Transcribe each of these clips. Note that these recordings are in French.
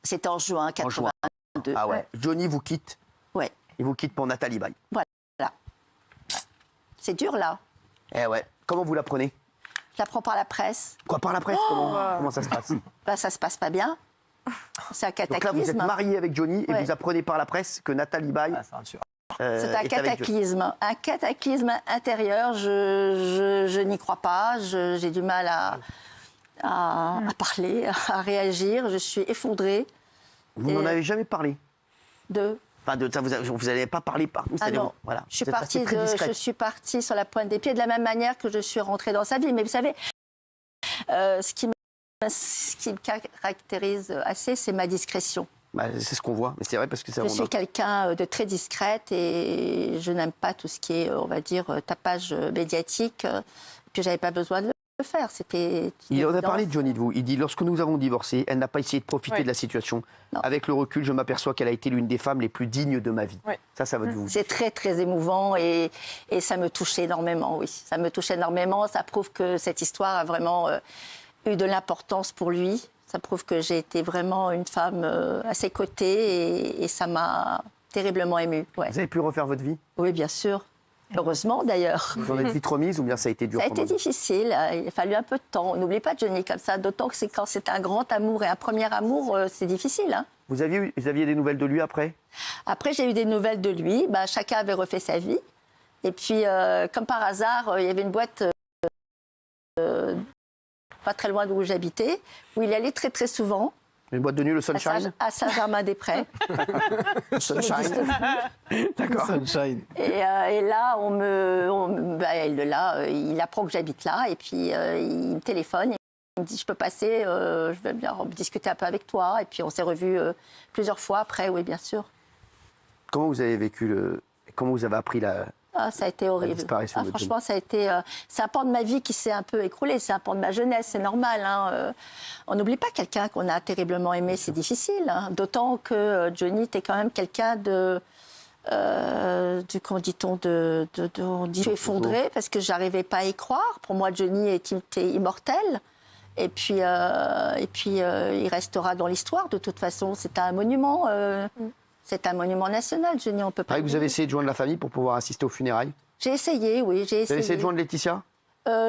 C'était en juin 82. Ah ouais. Johnny vous quitte. Ouais. Il vous quitte pour Nathalie Baye. Voilà. C'est dur, là. Eh ouais. Comment vous la prenez? Je la prends par la presse. Quoi, par la presse? Comment ça se passe? Bah, ça se passe pas bien. C'est un Donc là, vous êtes cataclysme. marié avec Johnny et Ouais. vous apprenez par la presse que Nathalie Baye C'est un cataclysme. Un cataclysme intérieur. Je n'y crois pas. J'ai du mal à parler, à réagir. Je suis effondrée. Vous n'en avez jamais parlé? Enfin, de ça, vous n'avez pas parlé par nous. Ah non, voilà. je suis partie sur la pointe des pieds de la même manière que je suis rentrée dans sa vie. Mais vous savez, ce qui me caractérise assez, c'est ma discrétion. Bah, c'est ce qu'on voit, mais c'est vrai parce que c'est Je suis quelqu'un de très discrète et je n'aime pas tout ce qui est, on va dire, tapage médiatique. Puis j'avais pas besoin de le faire. Il en a parlé de Johnny de vous. Il dit lorsque nous avons divorcé, elle n'a pas essayé de profiter de la situation. Non. Avec le recul, je m'aperçois qu'elle a été l'une des femmes les plus dignes de ma vie. Ça va de vous. C'est très très émouvant et ça me touche énormément. Oui, ça me touche énormément. Ça prouve que cette histoire a vraiment eu de l'importance pour lui. Ça prouve que j'ai été vraiment une femme à ses côtés et ça m'a terriblement émue. Ouais. Vous avez pu refaire votre vie? Oui, bien sûr. Heureusement, d'ailleurs. Vous en êtes vite remise ou bien ça a été dur? Ça a été difficile. Il a fallu un peu de temps. On n'oublie pas Johnny comme ça. D'autant que c'est quand c'est un grand amour et un premier amour, c'est difficile. Hein. Vous aviez des nouvelles de lui après? Après, j'ai eu des nouvelles de lui. Bah, chacun avait refait sa vie. Et puis, comme par hasard, il y avait une boîte pas très loin d'où j'habitais, où il allait très très souvent. Une boîte de nuit, le Sunshine? À Saint-Germain-des-Prés. Sunshine. D'accord. Sunshine. Et là, il apprend que j'habite là, et puis il me téléphone, et il me dit, je peux passer, je veux bien discuter un peu avec toi. Et puis on s'est revus plusieurs fois après, oui, bien sûr. Comment vous avez vécu comment vous avez appris Ça a été horrible. Franchement, ça a été. C'est un pan de ma vie qui s'est un peu écroulé. C'est un pan de ma jeunesse, c'est normal. Hein. On n'oublie pas quelqu'un qu'on a terriblement aimé, c'est difficile. Hein. D'autant que Johnny était quand même quelqu'un comment dit-on, on dit effondré, parce que j'arrivais pas à y croire. Pour moi, Johnny était immortel. Et puis, il restera dans l'histoire. De toute façon, c'est un monument. C'est un monument national, Johnny, on peut pas. Vous avez essayé de joindre la famille pour pouvoir assister aux funérailles? J'ai essayé, oui, j'ai essayé. Vous avez essayé de joindre Laetitia?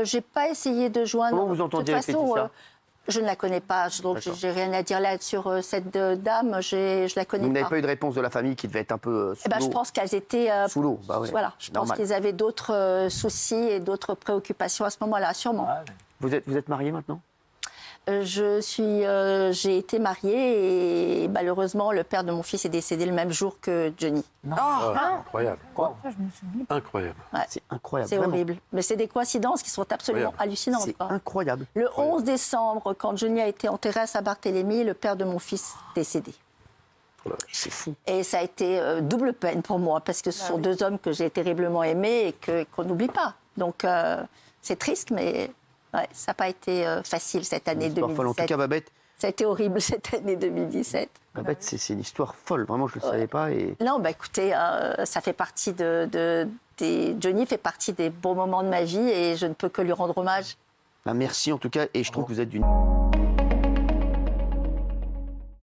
J'ai pas essayé de joindre. Comment vous entendiez avec Laetitia? Je ne la connais pas, donc j'ai rien à dire là sur cette dame. Je la connais pas. Vous n'avez pas eu de réponse de la famille qui devait être un peu sous l'eau? Je pense qu'elles étaient sous l'eau. Bah ouais, voilà, je pense qu'ils avaient d'autres soucis et d'autres préoccupations à ce moment-là, sûrement. Vous êtes mariée maintenant? J'ai été mariée et malheureusement le père de mon fils est décédé le même jour que Johnny. Incroyable. Incroyable. Ouais. C'est incroyable. C'est horrible. Mais c'est des coïncidences qui sont absolument hallucinantes. C'est incroyable. Le 11 décembre, quand Johnny a été enterré à Saint-Barthélemy, le père de mon fils est décédé. C'est fou. Et ça a été double peine pour moi, parce que ce sont deux hommes que j'ai terriblement aimés et qu'on n'oublie pas. Donc c'est triste, mais ouais, ça n'a pas été facile cette année 2017. En tout cas, Babette. Ça a été horrible cette année 2017. Babette, c'est une histoire folle. Vraiment, je ne le savais pas. Et... Non, écoutez, ça fait partie Johnny fait partie des bons moments de ma vie et je ne peux que lui rendre hommage. Merci en tout cas. Et je trouve que vous êtes d'une...